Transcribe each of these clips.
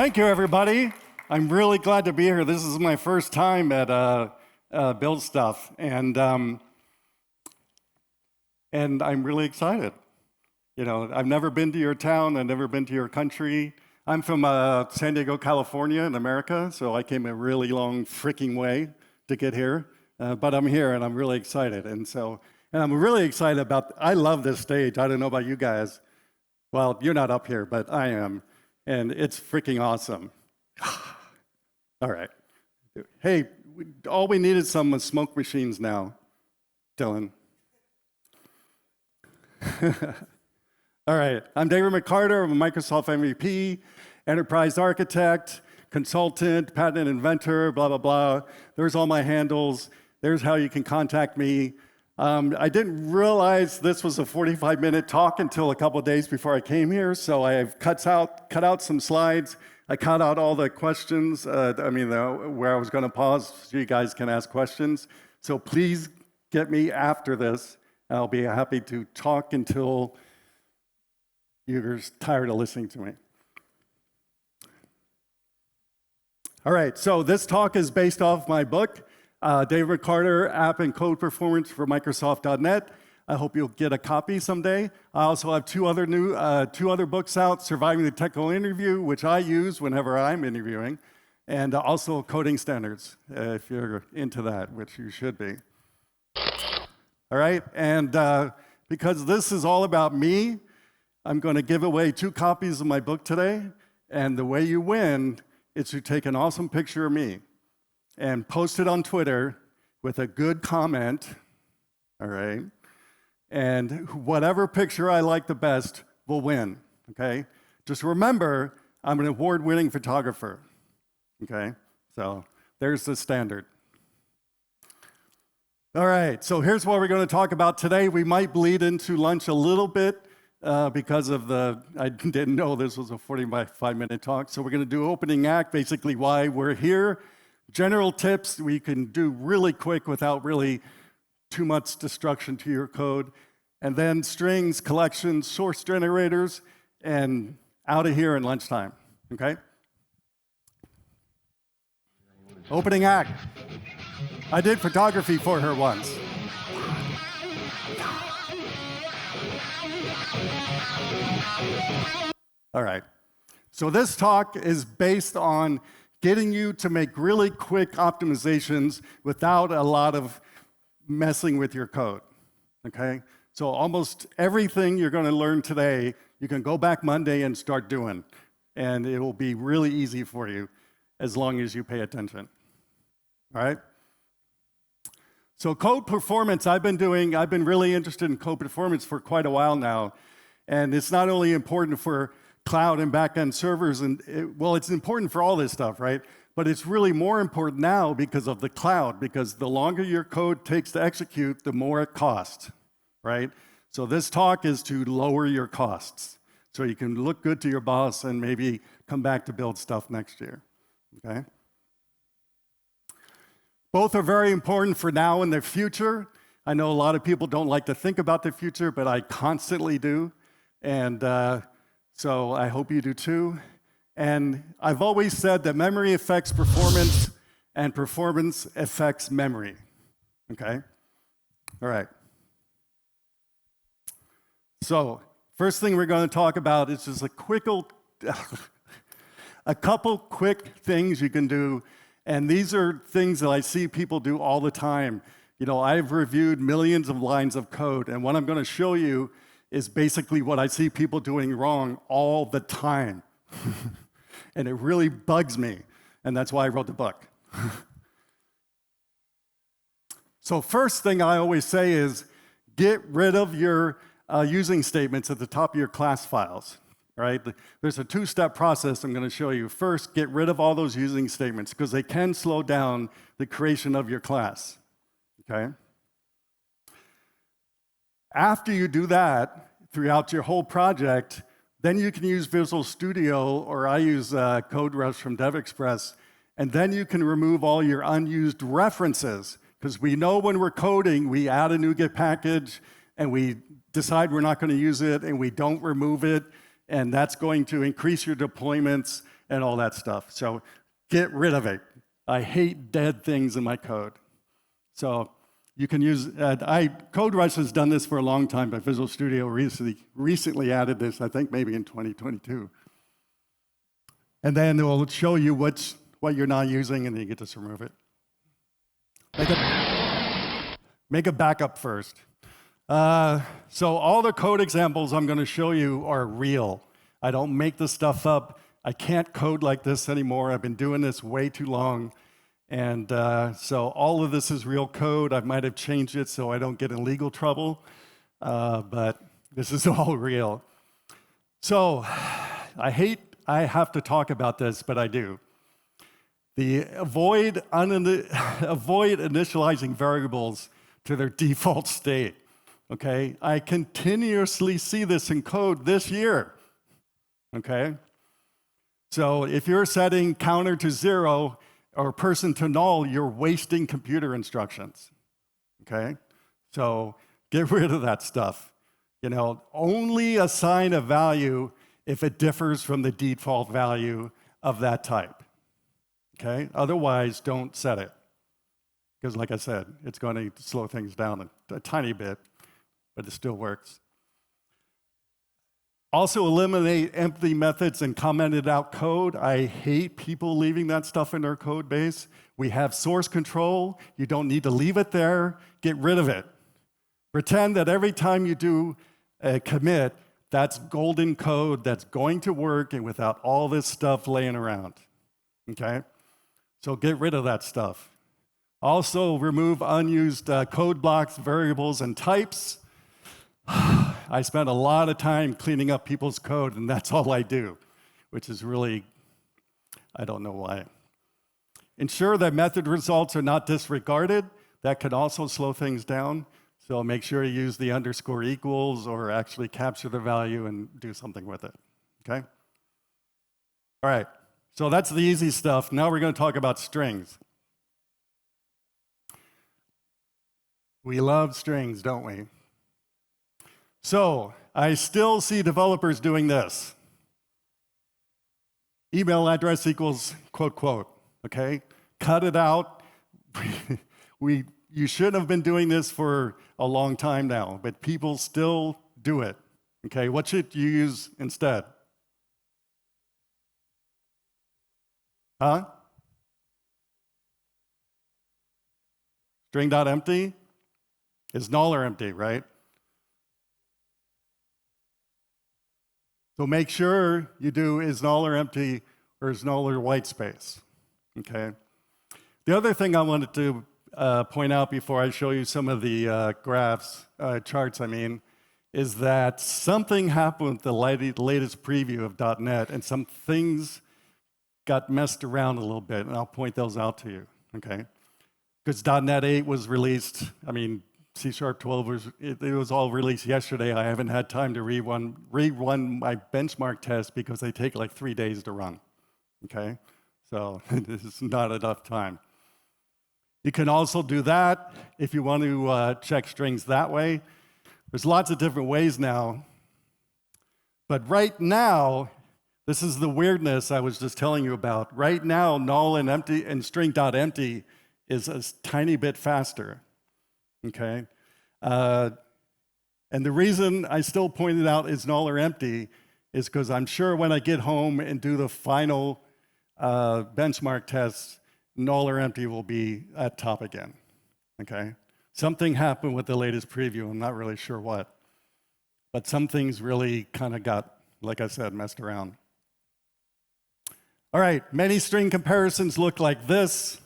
Thank you, everybody. I'm really glad to be here. This is my first time at Build Stuff, and I'm really excited. You know, I've never been to your town. I've never been to your country. I'm from San Diego, California, in America, so I came a really long freaking way to get here. But I'm here, and I'm really excited. And I'm really excited about. I love this stage. I don't know about you guys. Well, you're not up here, but I am. And it's freaking awesome. All right. Hey, all we need is some smoke machines now, Dylan. All right. I'm David McCarter. I'm a Microsoft MVP, enterprise architect, consultant, patent inventor, blah, blah, blah. There's all my handles. There's how you can contact me. I didn't realize this was a 45-minute talk until a couple of days before I came here, so I've cut out some slides. I cut out all the questions, where I was going to pause so you guys can ask questions. So please get me after this. I'll be happy to talk until you're tired of listening to me. All right, so this talk is based off my book, David McCarter, App and Code Performance for Microsoft.NET. I hope you'll get a copy someday. I also have two other books out, Surviving the Technical Interview, which I use whenever I'm interviewing, and also Coding Standards, if you're into that, which you should be. All right, and because this is all about me, I'm going to give away 2 copies of my book today, and the way you win is to take an awesome picture of me and post it on Twitter with a good comment, all right? And whatever picture I like the best will win, okay? Just remember, I'm an award-winning photographer, okay? So there's the standard. All right, so here's what we're going to talk about today. We might bleed into lunch a little bit because of I didn't know this was a 45-minute talk. So we're going to do opening act, basically why we're here. General tips we can do really quick without really too much destruction to your code. And then strings, collections, source generators, and out of here in lunchtime, okay? Opening act. I did photography for her once. All right. So this talk is based on getting you to make really quick optimizations without a lot of messing with your code, okay? So almost everything you're going to learn today, you can go back Monday and start doing, and it will be really easy for you as long as you pay attention, all right? So code performance, I've been really interested in code performance for quite a while now, and it's not only important for cloud and back-end servers, it's important for all this stuff, right? But it's really more important now because of the cloud, because the longer your code takes to execute, the more it costs, right? So this talk is to lower your costs, so you can look good to your boss and maybe come back to build stuff next year, okay? Both are very important for now and the future. I know a lot of people don't like to think about the future, but I constantly do, and so I hope you do too. And I've always said that memory affects performance and performance affects memory, okay? All right. So first thing we're going to talk about is just a couple quick things you can do. And these are things that I see people do all the time. You know, I've reviewed millions of lines of code, and what I'm going to show you is basically what I see people doing wrong all the time. And it really bugs me, and that's why I wrote the book. So first thing I always say is get rid of your using statements at the top of your class files, right? There's a 2-step process I'm going to show you. First, get rid of all those using statements, because they can slow down the creation of your class, okay? After you do that, throughout your whole project, then you can use Visual Studio, or I use CodeRush from DevExpress, and then you can remove all your unused references, because we know when we're coding, we add a NuGet package, and we decide we're not going to use it, and we don't remove it, and that's going to increase your deployments, and all that stuff. So get rid of it. I hate dead things in my code. So you can use, CodeRush has done this for a long time, but Visual Studio recently added this, I think maybe in 2022. And then it will show you what you're not using, and then you get to just remove it. Make a backup first. So all the code examples I'm going to show you are real. I don't make this stuff up. I can't code like this anymore. I've been doing this way too long. And so all of this is real code. I might have changed it so I don't get in legal trouble, but this is all real. So I have to talk about this, but I do. Avoid initializing variables to their default state, okay? I continuously see this in code this year, okay? So if you're setting counter to 0 or person to null, you're wasting computer instructions, okay? So get rid of that stuff. You know, only assign a value if it differs from the default value of that type, okay? Otherwise, don't set it. Because like I said, it's going to slow things down a tiny bit, but it still works. Also eliminate empty methods and commented out code. I hate people leaving that stuff in their code base. We have source control. You don't need to leave it there. Get rid of it. Pretend that every time you do a commit, that's golden code that's going to work and without all this stuff laying around, okay? So get rid of that stuff. Also remove unused code blocks, variables, and types. I spend a lot of time cleaning up people's code, and that's all I do, which is really, I don't know why. Ensure that method results are not disregarded. That can also slow things down. So make sure you use the underscore equals or actually capture the value and do something with it, okay? All right, so that's the easy stuff. Now we're going to talk about strings. We love strings, don't we? So I still see developers doing this. Email address equals quote, quote, okay? Cut it out. You should have been doing this for a long time now, but people still do it, okay? What should you use instead? Huh? String.Empty is null or empty, right? So make sure you do is null or empty or is null or white space, okay? The other thing I wanted to point out before I show you some of the charts, is that something happened with the latest preview of .NET, and some things got messed around a little bit, and I'll point those out to you, okay? Because .NET 8 was released, C# 12 was all released yesterday. I haven't had time to rerun my benchmark test because they take like 3 days to run, okay? So this is not enough time. You can also do that if you want to check strings that way. There's lots of different ways now. But right now, this is the weirdness I was just telling you about. Right now, null and empty and string.empty is a tiny bit faster. Okay? And the reason I still pointed out is null or empty is because I'm sure when I get home and do the final benchmark tests, null or empty will be at top again. Okay? Something happened with the latest preview. I'm not really sure what. But some things really kind of got, like I said, messed around. All right, many string comparisons look like this.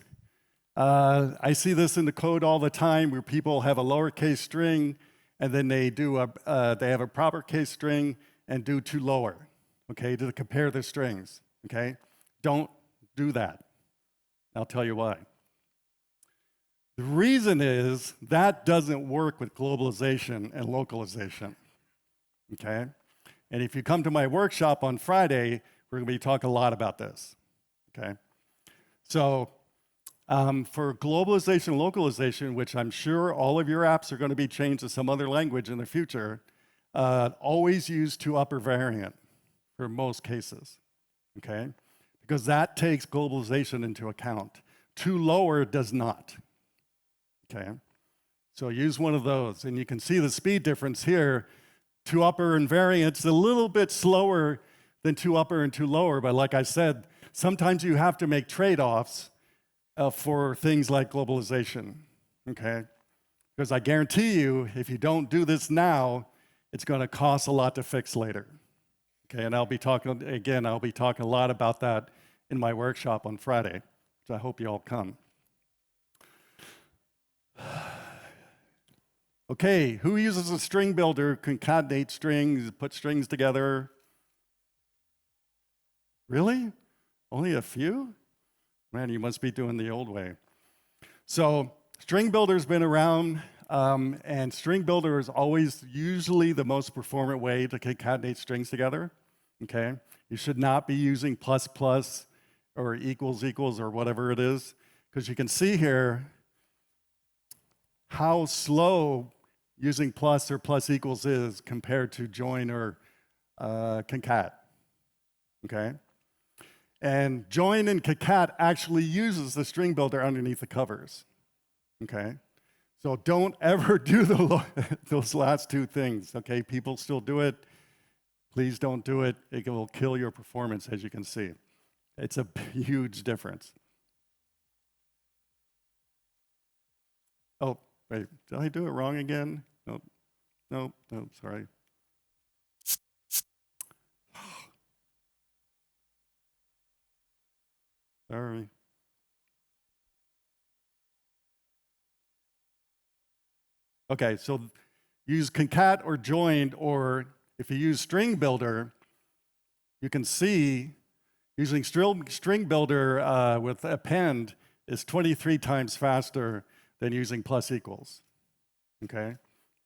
I see this in the code all the time where people have a lowercase string and then they have a proper case string and do to lower, okay, to compare the strings, okay? Don't do that. I'll tell you why. The reason is that doesn't work with globalization and localization, okay? And if you come to my workshop on Friday, we're going to be talking a lot about this, okay? So for globalization and localization, which I'm sure all of your apps are going to be changed to some other language in the future, always use to upper variant for most cases, okay? because that takes globalization into account. ToLower does not. Okay? So use one of those, and you can see the speed difference here. ToUpper and variance a little bit slower than ToUpper and ToLower, but like I said, sometimes you have to make trade-offs for things like globalization, okay? Because I guarantee you, if you don't do this now, it's going to cost a lot to fix later, okay? And I'll be talking a lot about that in my workshop on Friday, so I hope you all come. Okay, who uses a string builder, concatenate strings, put strings together? Really? Only a few? Man, you must be doing the old way. So StringBuilder's been around, and StringBuilder is always usually the most performant way to concatenate strings together, okay? You should not be using plus plus or equals equals or whatever it is, because you can see here how slow using plus or plus equals is compared to join or concat, okay? And join and concat actually uses the string builder underneath the covers, okay? So don't ever do those last two things, okay? People still do it. Please don't do it. It will kill your performance, as you can see. It's a huge difference. Oh, wait, did I do it wrong again? Nope, sorry. Sorry. Okay, so use concat or joined, or if you use string builder, you can see using string builder with append is 23 times faster than using plus equals, okay?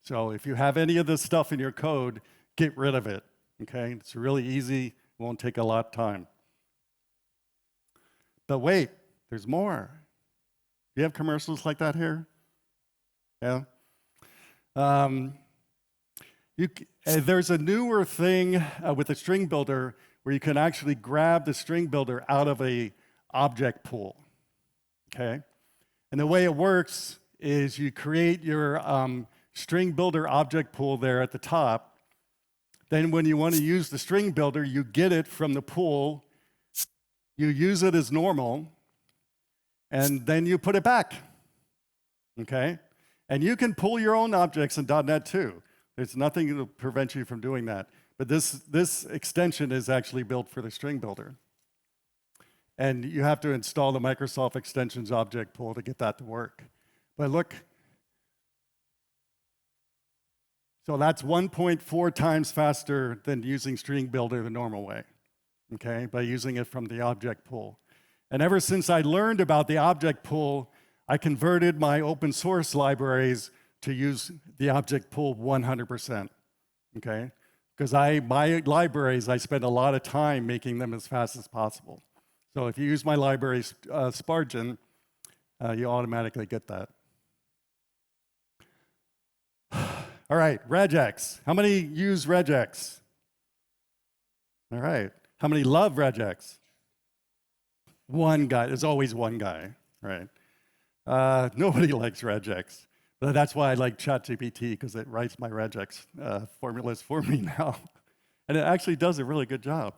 So if you have any of this stuff in your code, get rid of it, okay? It's really easy, won't take a lot of time. But wait, there's more. Do you have commercials like that here? Yeah? There's a newer thing with the string builder where you can actually grab the string builder out of a object pool, okay? And the way it works is you create your string builder object pool there at the top. Then when you want to use the string builder, you get it from the pool, you use it as normal, and then you put it back, okay? And you can pull your own objects in .NET too. There's nothing to prevent you from doing that. But this extension is actually built for the string builder. And you have to install the Microsoft Extensions object pool to get that to work. But look, so that's 1.4 times faster than using string builder the normal way, okay, by using it from the object pool. And ever since I learned about the object pool, I converted my open source libraries to use the object pool 100%, okay? Because my libraries, I spend a lot of time making them as fast as possible. So if you use my library, Spargin, you automatically get that. All right, Regex. How many use Regex? All right. How many love Regex? One guy. There's always one guy, right? Nobody likes Regex. But that's why I like ChatGPT, because it writes my Regex formulas for me now. And it actually does a really good job.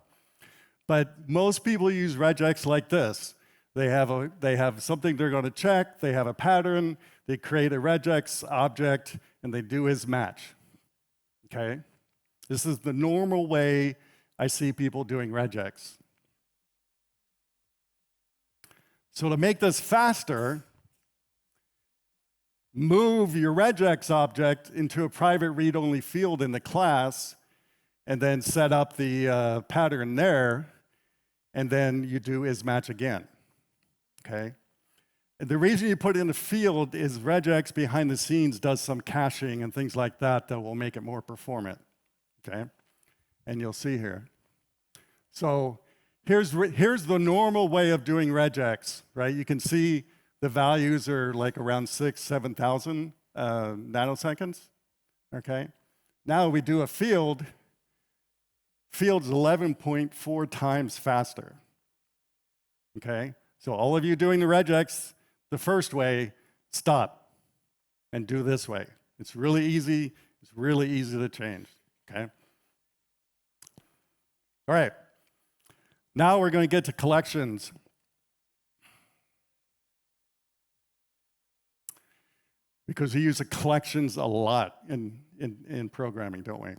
But most people use Regex like this. They have something they're going to check, they have a pattern, they create a Regex object, and they do is match, okay? This is the normal way I see people doing Regex. So to make this faster, move your Regex object into a private read-only field in the class, and then set up the pattern there, and then you do is match again, okay? And the reason you put it in a field is Regex behind the scenes does some caching and things like that that will make it more performant, okay? And you'll see here. So here's the normal way of doing Regex, right? You can see the values are like around 7,000 nanoseconds, okay? Now we do a field. Field's 11.4 times faster, okay? So all of you doing the regex the first way, stop and do this way. It's really easy. It's really easy to change, okay? All right. Now we're going to get to collections. Because we use the collections a lot in programming, don't we?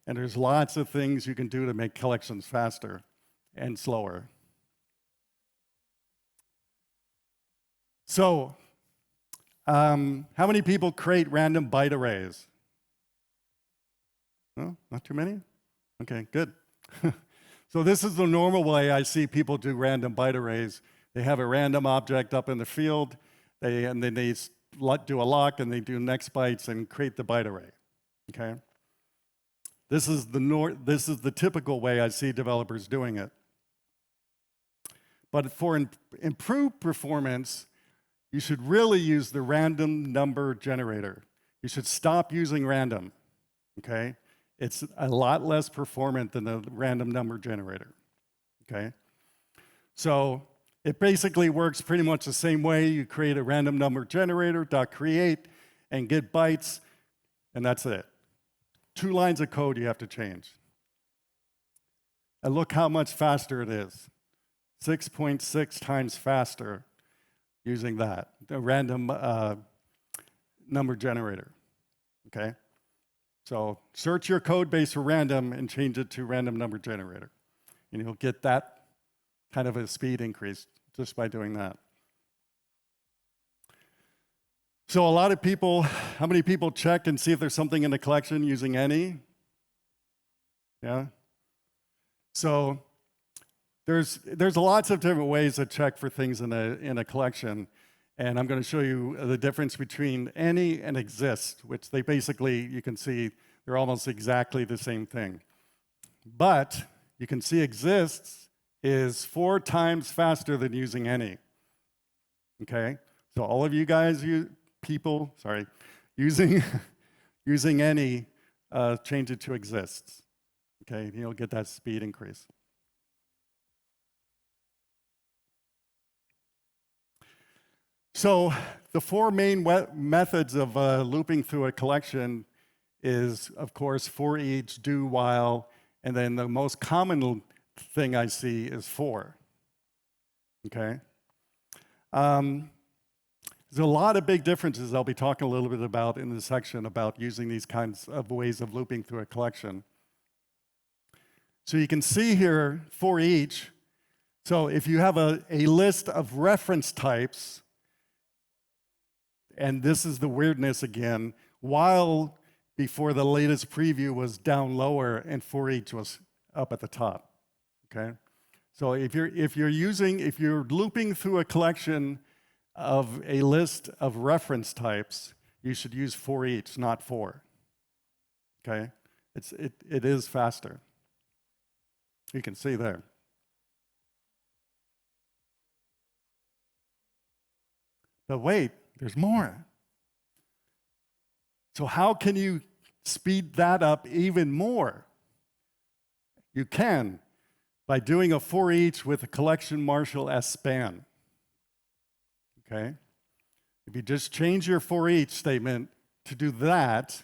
And there's lots of things you can do to make collections faster and slower. So, how many people create random byte arrays? No, not too many? Okay, good. So this is the normal way I see people do random byte arrays. They have a random object up in the field, and then they do a lock, and they do next bytes and create the byte array. Okay. This is the typical way I see developers doing it. But for improved performance, you should really use the random number generator. You should stop using random. Okay. It's a lot less performant than the random number generator, okay? So it basically works pretty much the same way. You create a random number generator, .create, and get bytes, and that's it. 2 lines of code you have to change. And look how much faster it is. 6.6 times faster using that, the random number generator, okay? So search your code base for random and change it to random number generator. And you'll get that kind of a speed increase just by doing that. So a lot of people, how many people check and see if there's something in the collection using any? Yeah? So there's lots of different ways to check for things in a collection. And I'm going to show you the difference between any and exist, which they basically, you can see, they're almost exactly the same thing. But you can see exists is 4 times faster than using any. Okay? So all of you guys, using any, change it to exists. Okay? You'll get that speed increase. So the 4 main methods of looping through a collection is, of course, ForEach, DoWhile, and then the most common thing I see is for. Okay? There's a lot of big differences I'll be talking a little bit about in this section about using these kinds of ways of looping through a collection. So you can see here, ForEach. So if you have a list of reference types, and this is the weirdness again, while before the latest preview was down lower and ForEach was up at the top, okay? So if you're looping through a collection of a list of reference types, you should use ForEach, not for, okay? It is faster. You can see there. But wait, there's more. So how can you speed that up even more? You can by doing a ForEach with a collection marshal as span. Okay? If you just change your ForEach statement to do that,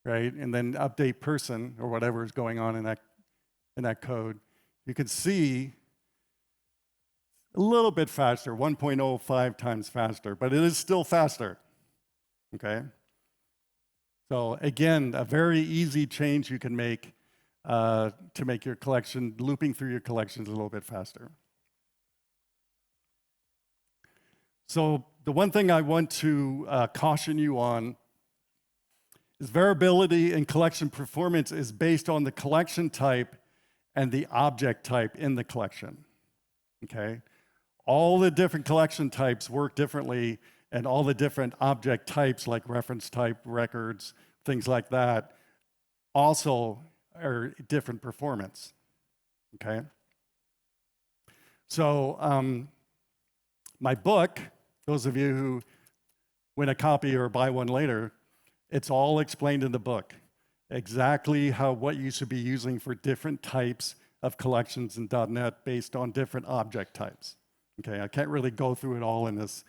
right, and then update person or whatever is going on in that code, you can see a little bit faster, 1.05 times faster, but it is still faster, okay? So again, a very easy change you can make to make your collection, looping through your collections a little bit faster. So the one thing I want to caution you on is variability in collection performance is based on the collection type and the object type in the collection, okay? All the different collection types work differently, and all the different object types like reference type, records, things like that, also are different performance, okay? So my book, those of you who win a copy or buy one later, it's all explained in the book. Exactly what you should be using for different types of collections in .NET based on different object types. Okay, I can't really go through it all in this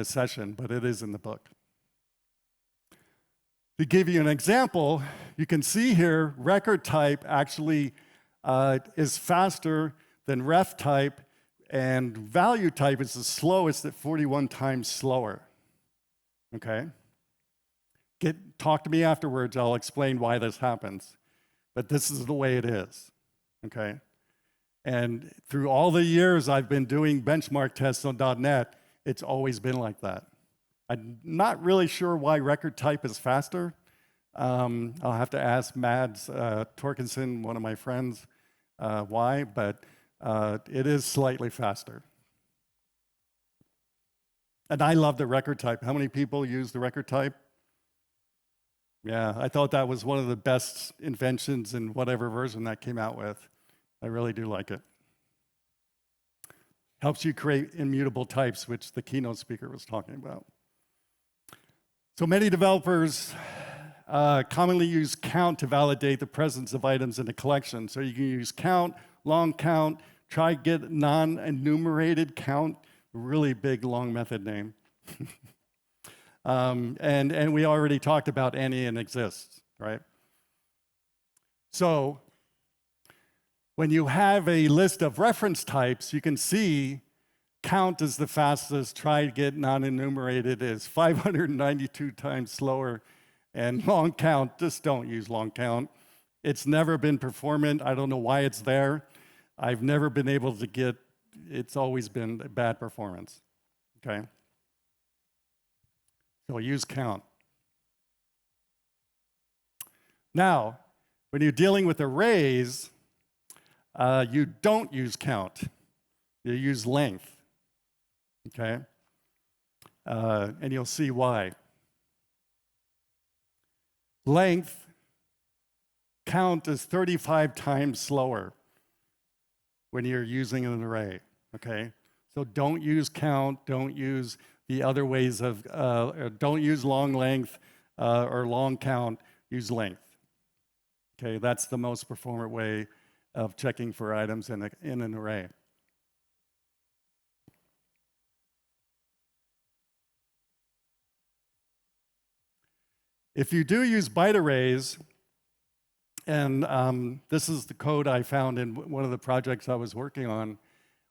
session, but it is in the book. To give you an example, you can see here record type actually is faster than ref type, and value type is the slowest at 41 times slower. Okay? Talk to me afterwards, I'll explain why this happens. But this is the way it is. Okay? And through all the years I've been doing benchmark tests on .NET, it's always been like that. I'm not really sure why record type is faster. I'll have to ask Mads Torkensen, one of my friends, why, but it is slightly faster. And I love the record type. How many people use the record type? Yeah, I thought that was one of the best inventions in whatever version that came out with. I really do like it. Helps you create immutable types, which the keynote speaker was talking about. So many developers commonly use count to validate the presence of items in a collection. So you can use count, long count, try get non-enumerated count, really big long method name. And we already talked about any and exists, right? So when you have a list of reference types, you can see count is the fastest, try get non-enumerated is 592 times slower, and long count, just don't use long count. It's never been performant. I don't know why it's there. I've never been able to get, it's always been bad performance, okay? So use count. Now, when you're dealing with arrays, you don't use count. You use length, okay? And you'll see why. Length, count is 35 times slower when you're using an array, okay? So don't use count, don't use the other ways of, don't use long length or long count, use length. Okay, that's the most performant way of checking for items in an array. If you do use byte arrays, and this is the code I found in one of the projects I was working on,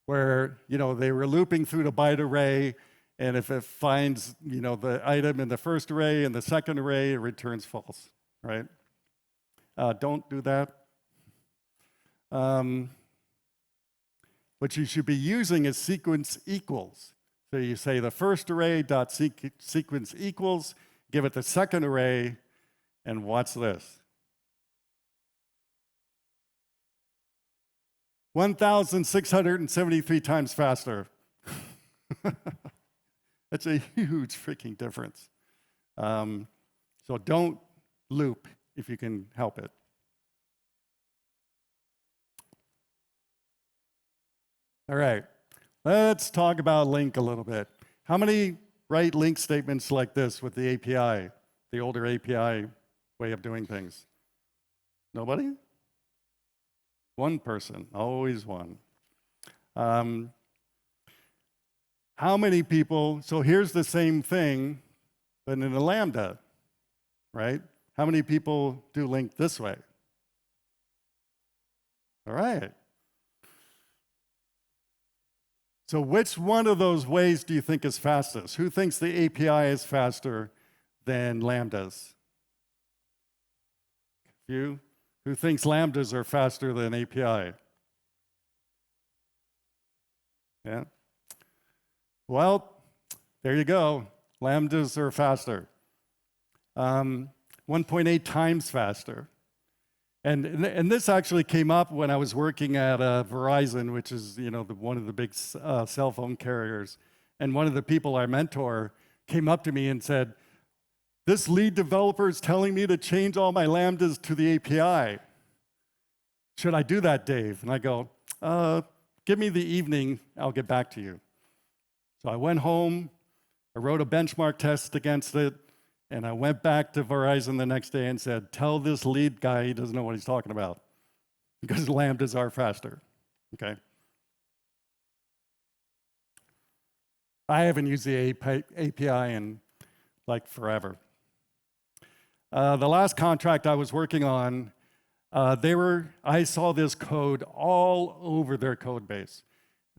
where they were looping through the byte array, and if it finds the item in the first array and the second array, it returns false, right? Don't do that. What you should be using is sequence equals. So you say the first array dot sequence equals, give it the second array, and watch this. 1,673 times faster. That's a huge freaking difference. So don't loop if you can help it. All right, let's talk about LINQ a little bit. How many write LINQ statements like this with the API, the older API way of doing things? Nobody? One person, always one. How many people, so here's the same thing, but in a Lambda, right? How many people do LINQ this way? All right. So which one of those ways do you think is fastest? Who thinks the API is faster than Lambdas? You? Who thinks Lambdas are faster than API? Yeah? Well, there you go. Lambdas are faster. 1.8 times faster. And this actually came up when I was working at Verizon, which is one of the big cell phone carriers. And one of the people I mentor came up to me and said, "This lead developer is telling me to change all my Lambdas to the API. Should I do that, Dave?" And I go, "Give me the evening, I'll get back to you." So I went home, I wrote a benchmark test against it, and I went back to Verizon the next day and said, "Tell this lead guy he doesn't know what he's talking about." because lambdas are faster, okay? I haven't used the API in like forever. The last contract I was working on, I saw this code all over their code base,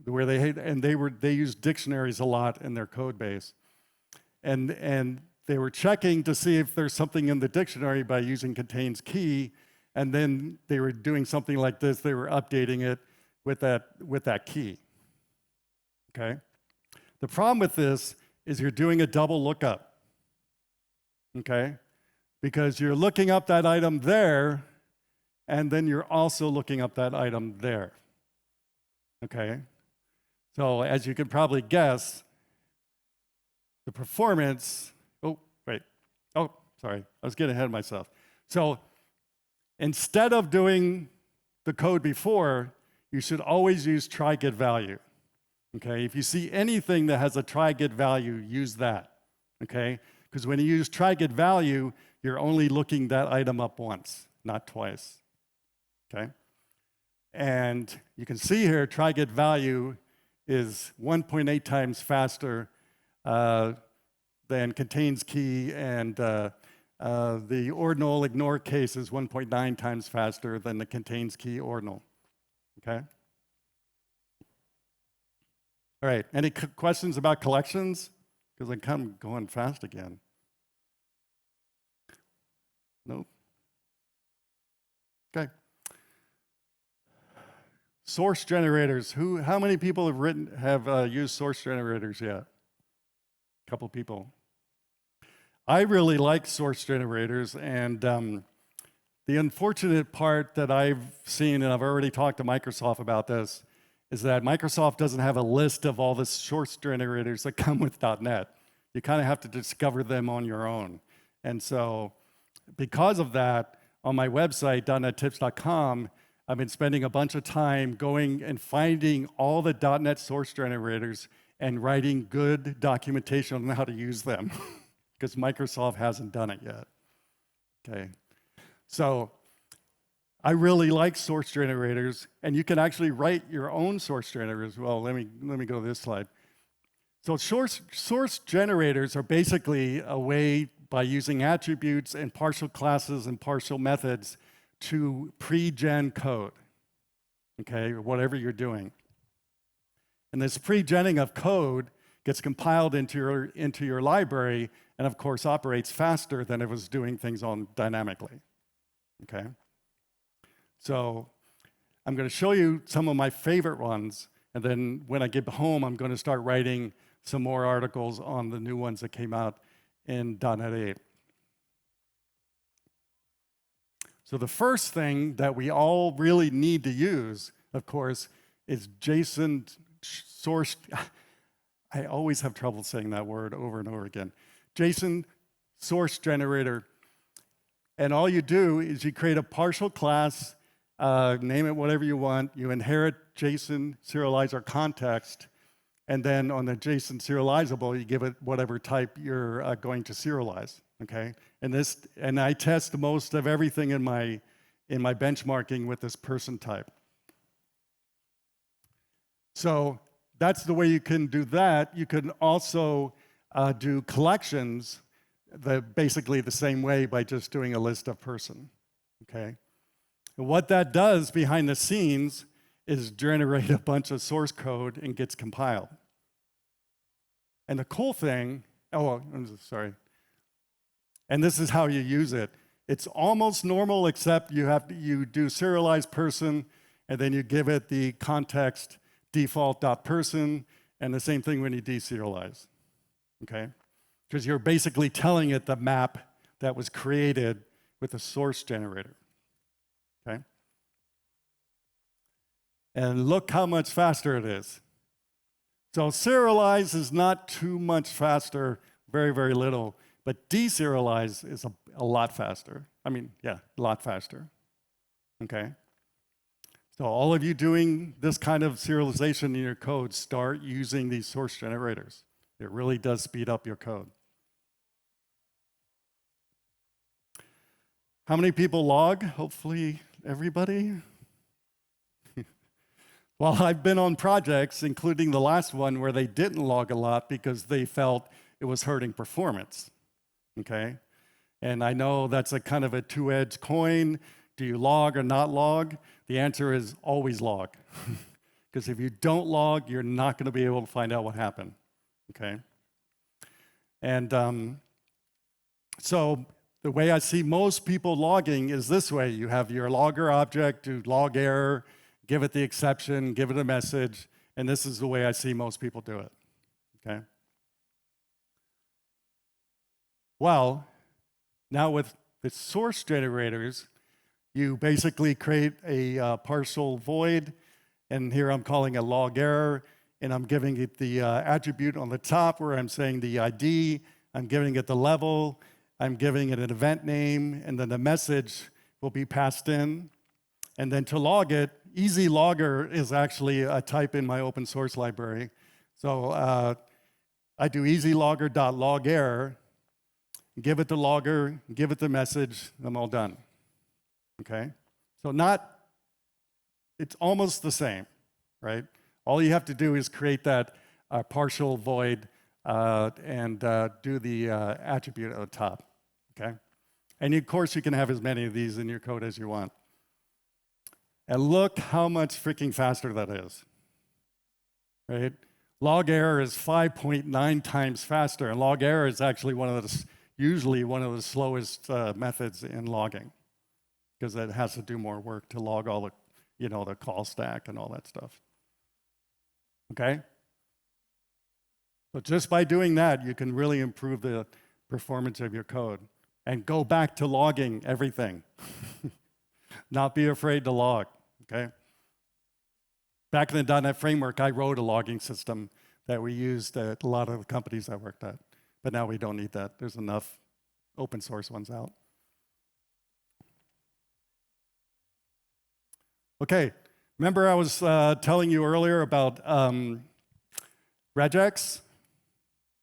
where they used dictionaries a lot in their code base, and they were checking to see if there's something in the dictionary by using contains key, and then they were doing something like this. They were updating it with that key. Okay. The problem with this is you're doing a double lookup. Okay, because you're looking up that item there, and then you're also looking up that item there. Okay, so as you can probably guess, the performance. Oh, sorry, I was getting ahead of myself. So instead of doing the code before, you should always use TryGetValue. Okay, if you see anything that has a TryGetValue, use that. Okay, because when you use TryGetValue, you're only looking that item up once, not twice. Okay, and you can see here TryGetValue is 1.8 times faster than contains key, and the ordinal ignore case is 1.9 times faster than the contains key ordinal. Okay. All right. Any questions about collections? Because I'm kind of going fast again. Nope. Okay. Source generators. How many people have used source generators yet? A couple people. I really like source generators, and the unfortunate part that I've seen, and I've already talked to Microsoft about this, is that Microsoft doesn't have a list of all the source generators that come with .NET. You kind of have to discover them on your own. And so because of that, on my website, .NETtips.com, I've been spending a bunch of time going and finding all the .NET source generators and writing good documentation on how to use them, because Microsoft hasn't done it yet. Okay, so I really like source generators, and you can actually write your own source generators. Well, let me go to this slide. So source generators are basically a way, by using attributes and partial classes and partial methods, to pre-gen code, okay, or whatever you're doing. And this pre-genning of code gets compiled into your library, and of course operates faster than it was doing things on dynamically, okay? So I'm going to show you some of my favorite ones, and then when I get home, I'm going to start writing some more articles on the new ones that came out in .NET 8. So the first thing that we all really need to use, of course, is JSON source. I always have trouble saying that word over and over again. JSON source generator. And all you do is you create a partial class, name it whatever you want. You inherit JSON serializer context, and then on the JSON serializable, you give it whatever type you're going to serialize. Okay, and I test most of everything in my benchmarking with this person type. So that's the way you can do that. You can also do collections basically the same way, by just doing a list of person. Okay, and what that does behind the scenes is generate a bunch of source code and gets compiled. And the cool thing, I'm sorry. And this is how you use it. It's almost normal, except you do serialize person, and then you give it the context default.person, and the same thing when you deserialize. Okay? Because you're basically telling it the map that was created with the source generator. Okay? And look how much faster it is. So serialize is not too much faster, very, very little. But deserialize is a lot faster. I mean, yeah, a lot faster. Okay? So all of you doing this kind of serialization in your code, start using these source generators. It really does speed up your code. How many people log? Hopefully everybody. Well, I've been on projects, including the last one, where they didn't log a lot because they felt it was hurting performance, okay? And I know that's a kind of a two-edged coin. Do you log or not log? The answer is always log. Because if you don't log, you're not going to be able to find out what happened, okay? And so the way I see most people logging is this way. You have your logger object, do log error, give it the exception, give it a message, and this is the way I see most people do it, okay? Well, now with the source generators, you basically create a partial void, and here I'm calling a log error, and I'm giving it the attribute on the top where I'm saying the ID, I'm giving it the level, I'm giving it an event name, and then the message will be passed in. And then to log it, easy logger is actually a type in my open source library. So I do easylogger.logError, give it the logger, give it the message, I'm all done, okay? So it's almost the same, right? All you have to do is create that partial void and do the attribute at the top, okay? And of course, you can have as many of these in your code as you want. And look how much freaking faster that is, right? Log error is 5.9 times faster, and log error is actually usually one of the slowest methods in logging, because it has to do more work to log all the call stack and all that stuff. Okay? So just by doing that, you can really improve the performance of your code and go back to logging everything. Not be afraid to log, okay? Back in the .NET framework, I wrote a logging system that we used at a lot of the companies I worked at. But now we don't need that. There's enough open source ones out. Okay, remember I was telling you earlier about Regex?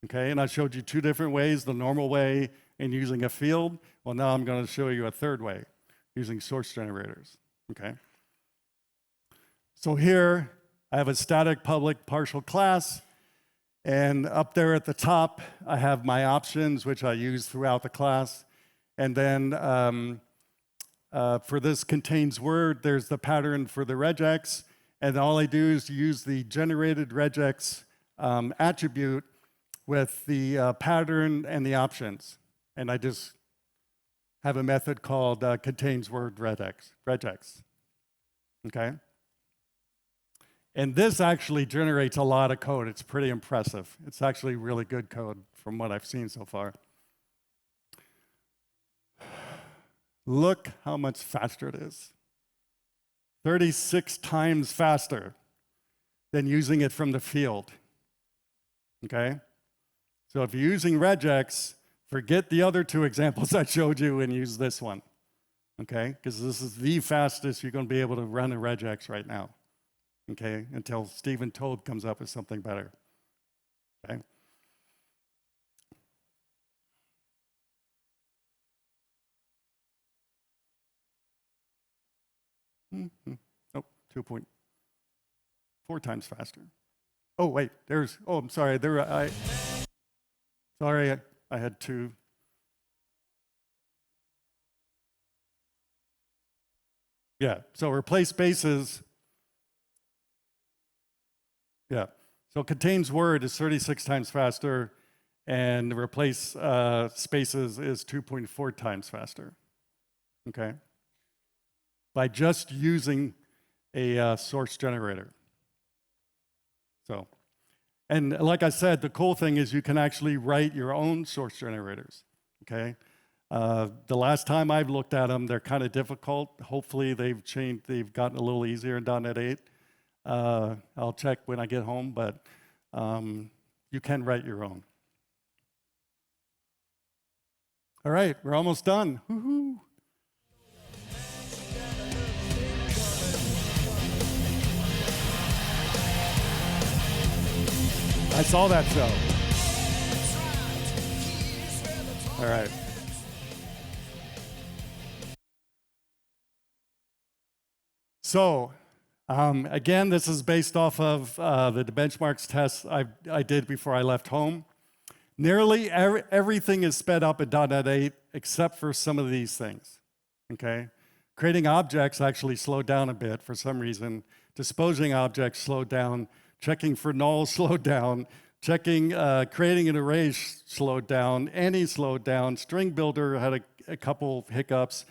Okay, and I showed you two different ways, the normal way and using a field. Well, now I'm going to show you a third way, using source generators, okay? So here, I have a static public partial class, and up there at the top, I have my options, which I use throughout the class. And then for this contains word, there's the pattern for the regex, and all I do is use the generated regex attribute with the pattern and the options. And I just have a method called contains word regex, okay? And this actually generates a lot of code. It's pretty impressive. It's actually really good code from what I've seen so far. Look how much faster it is. 36 times faster than using it from the field, okay? So if you're using regex, forget the other two examples I showed you and use this one, okay? Because this is the fastest you're going to be able to run a regex right now, okay? Until Stephen Toad comes up with something better, okay? Oh, 2.4 times faster. Oh, wait, I'm sorry, sorry, I had two. Yeah, so replace spaces. Yeah, so contains word is 36 times faster, and replace spaces is 2.4 times faster, okay? By just using a source generator. So, and like I said, the cool thing is you can actually write your own source generators, okay? The last time I've looked at them, they're kind of difficult. Hopefully they've gotten a little easier in .NET 8. I'll check when I get home, but you can write your own. All right, we're almost done. Woohoo! I saw that show. All right. So, Again, this is based off of the benchmarks tests I did before I left home. Nearly everything is sped up in .NET 8 except for some of these things, okay? Creating objects actually slowed down a bit for some reason. Disposing objects slowed down. Checking for null slowed down. Creating an array slowed down. Any slowed down. StringBuilder had a couple hiccups.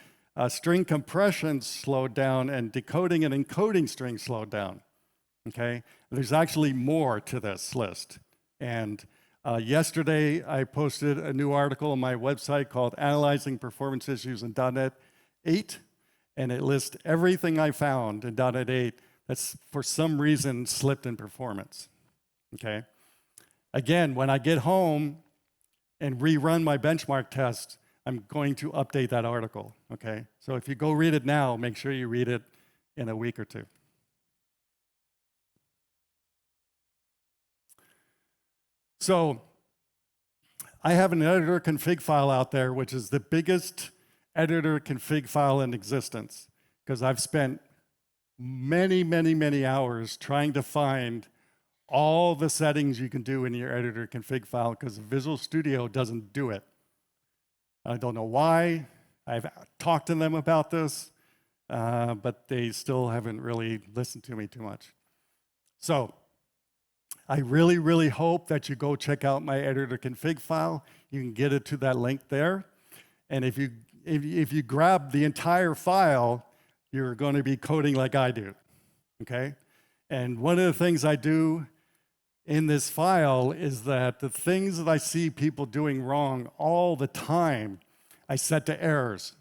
String compression slowed down, and decoding and encoding strings slowed down, okay? There's actually more to this list. And yesterday, I posted a new article on my website called Analyzing Performance Issues in .NET 8, and it lists everything I found in .NET 8 that's for some reason slipped in performance, okay? Again, when I get home and rerun my benchmark test, I'm going to update that article, okay? So if you go read it now, make sure you read it in a week or two. So I have an editor config file out there, which is the biggest editor config file in existence, because I've spent many, many, many hours trying to find all the settings you can do in your editor config file, because Visual Studio doesn't do it. I don't know why. I've talked to them about this, but they still haven't really listened to me too much. So I really, really hope that you go check out my editor config file. You can get it to that link there. And if you grab the entire file, you're going to be coding like I do, okay? And one of the things I do in this file is that the things that I see people doing wrong all the time, I set to errors,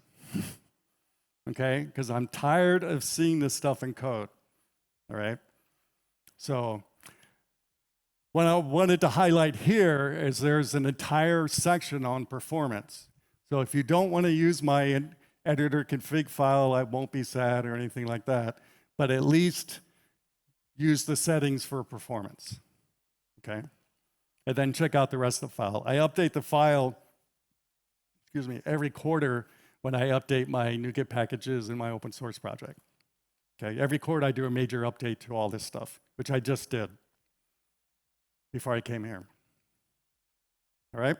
okay? Because I'm tired of seeing this stuff in code, all right? So what I wanted to highlight here is there's an entire section on performance. So if you don't want to use my editor config file, I won't be sad or anything like that, but at least use the settings for performance. Okay, and then check out the rest of the file. I update the file, every quarter when I update my NuGet packages in my open source project. Okay, every quarter I do a major update to all this stuff, which I just did before I came here. All right?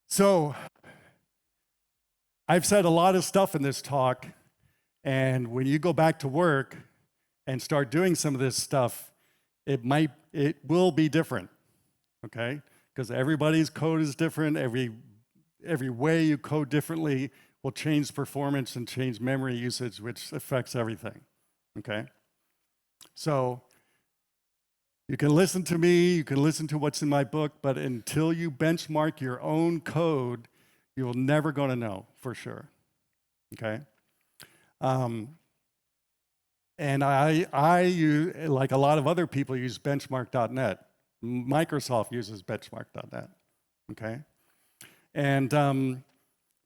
So I've said a lot of stuff in this talk, and when you go back to work and start doing some of this stuff, it will be different, okay? Because everybody's code is different. Every way you code differently will change performance and change memory usage, which affects everything, okay? So you can listen to me, you can listen to what's in my book, but until you benchmark your own code, you're never going to know for sure, okay? And I use, like a lot of other people, use benchmark.net. Microsoft uses benchmark.net, okay? And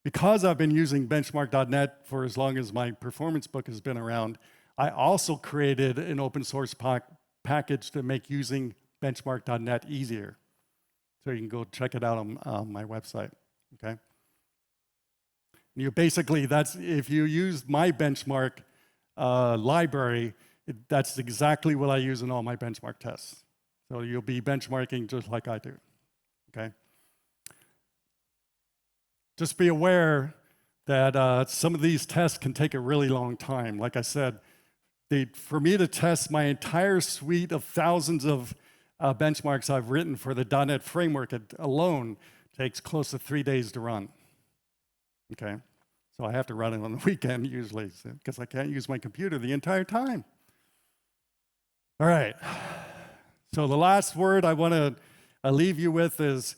because I've been using benchmark.net for as long as my performance book has been around, I also created an open source package to make using benchmark.net easier. So you can go check it out on my website, okay? You basically, if you use my benchmark library, that's exactly what I use in all my benchmark tests. So you'll be benchmarking just like I do, okay? Just be aware that some of these tests can take a really long time. Like I said, for me to test my entire suite of thousands of benchmarks I've written for the .NET framework alone takes close to 3 days to run, okay? So I have to run it on the weekend usually because I can't use my computer the entire time. All right. So the last word I want to leave you with is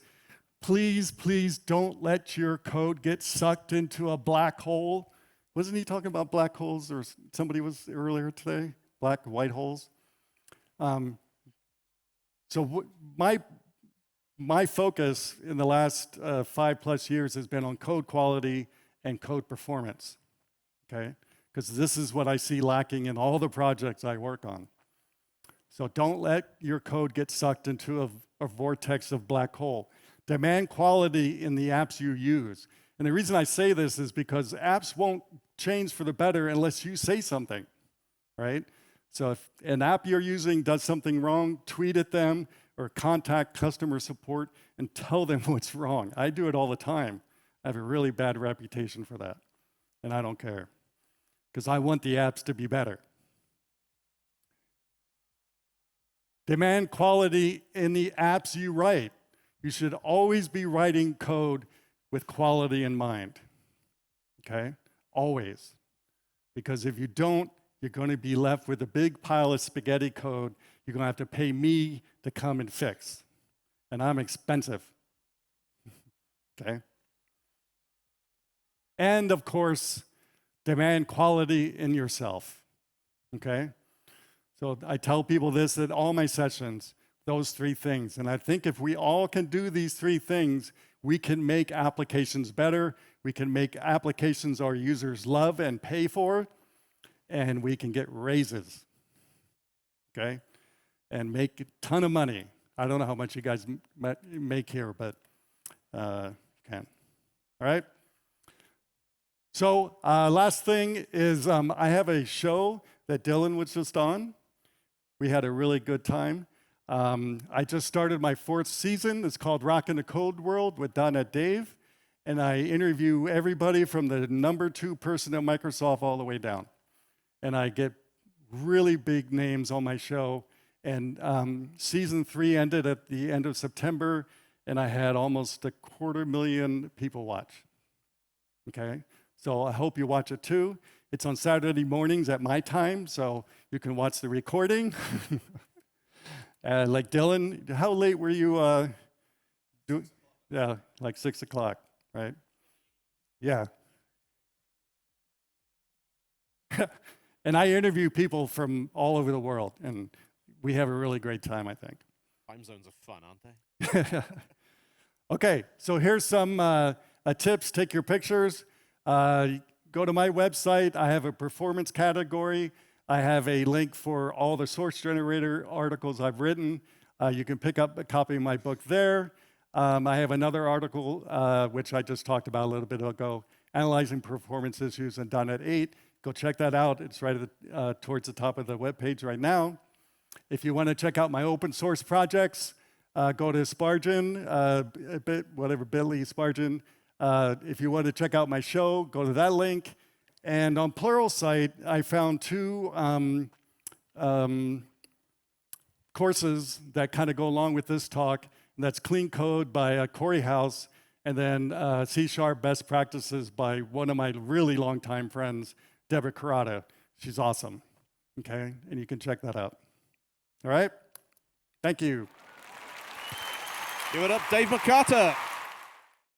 please, please don't let your code get sucked into a black hole. Wasn't he talking about black holes, or somebody was earlier today? Black, white holes. So my focus in the last 5+ years has been on code quality and code performance, okay? Because this is what I see lacking in all the projects I work on. So don't let your code get sucked into a vortex of black hole. Demand quality in the apps you use. And the reason I say this is because apps won't change for the better unless you say something, right? So if an app you're using does something wrong, tweet at them or contact customer support and tell them what's wrong. I do it all the time. I have a really bad reputation for that, and I don't care because I want the apps to be better. Demand quality in the apps you write. You should always be writing code with quality in mind, okay? Always. Because if you don't, you're going to be left with a big pile of spaghetti code you're going to have to pay me to come and fix. And I'm expensive, okay? And of course, demand quality in yourself, okay? So I tell people this at all my sessions, those three things. And I think if we all can do these three things, we can make applications better, we can make applications our users love and pay for, and we can get raises, okay? And make a ton of money. I don't know how much you guys make here, but you can. All right? So last thing is I have a show that Dylan was just on. We had a really good time. I just started my 4th season. It's called Rockin' the Code World with .NET Dave. And I interview everybody from the number 2 person at Microsoft all the way down. And I get really big names on my show. And season 3 ended at the end of September, and I had almost 250,000 people watch. Okay? So I hope you watch it too. It's on Saturday mornings at my time, so you can watch the recording. Like Dylan, how late were you doing? Yeah, like 6 o'clock, right? Yeah. And I interview people from all over the world, and we have a really great time, I think. Time zones are fun, aren't they? Okay, so here's some tips. Take your pictures. Go to my website. I have a performance category. I have a link for all the source generator articles I've written. You can pick up a copy of my book there. I have another article, which I just talked about a little bit ago, analyzing performance issues in .NET 8. Go check that out. It's right towards the top of the web page right now. If you want to check out my open source projects, go to Spargin, bit.ly Spargin. If you want to check out my show, go to that link. And on Pluralsight, I found 2 courses that kind of go along with this talk. And that's Clean Code by Corey House, and then C# Best Practices by one of my really longtime friends, Deborah Carrata. She's awesome, okay? And you can check that out. All right? Thank you. Give it up, Dave McCarter.